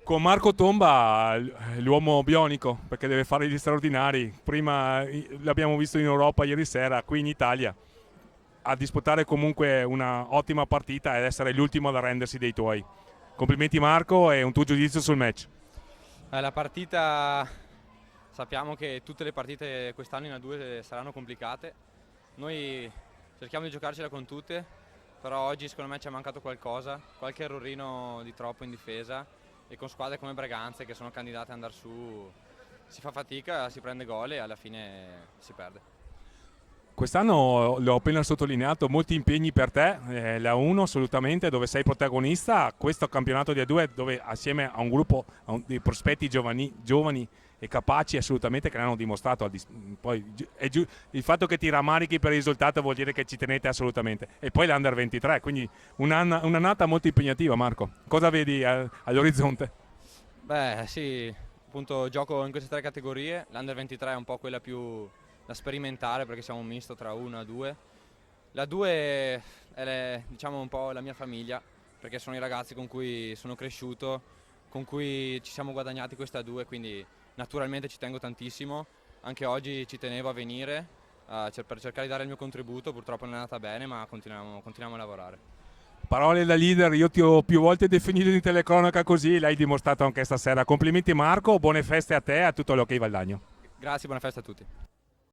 Con Marco Tomba, l'uomo bionico, perché deve fare gli straordinari. Prima l'abbiamo visto in Europa ieri sera, qui in Italia, a disputare comunque una ottima partita ed essere l'ultimo ad arrendersi dei tuoi. Complimenti Marco e un tuo giudizio sul match. La partita, sappiamo che tutte le partite quest'anno in A2 saranno complicate. Noi cerchiamo di giocarcela con tutte, però oggi secondo me ci è mancato qualcosa, qualche errorino di troppo in difesa e con squadre come Braganza che sono candidate ad andare su si fa fatica, si prende gol e alla fine si perde. Quest'anno l'ho appena sottolineato, molti impegni per te, la 1 assolutamente, dove sei protagonista, questo campionato di A2 dove assieme a un gruppo di prospetti giovani e capaci assolutamente che l'hanno dimostrato. Poi il fatto che ti rammarichi per il risultato vuol dire che ci tenete assolutamente. E poi l'Under 23, quindi un'annata molto impegnativa Marco. Cosa vedi all'orizzonte? Beh sì, appunto gioco in queste tre categorie, l'Under 23 è un po' quella più da sperimentare perché siamo un misto tra 1 e 2. La 2 è diciamo un po' la mia famiglia perché sono i ragazzi con cui sono cresciuto, con cui ci siamo guadagnati questa 2, quindi naturalmente ci tengo tantissimo. Anche oggi ci tenevo a venire per cercare di dare il mio contributo, purtroppo non è andata bene ma continuiamo a lavorare. Parole da leader, io ti ho più volte definito in telecronaca così, l'hai dimostrato anche stasera. Complimenti Marco, buone feste a te e a tutto l'Ok Valdagno. Grazie, buona festa a tutti.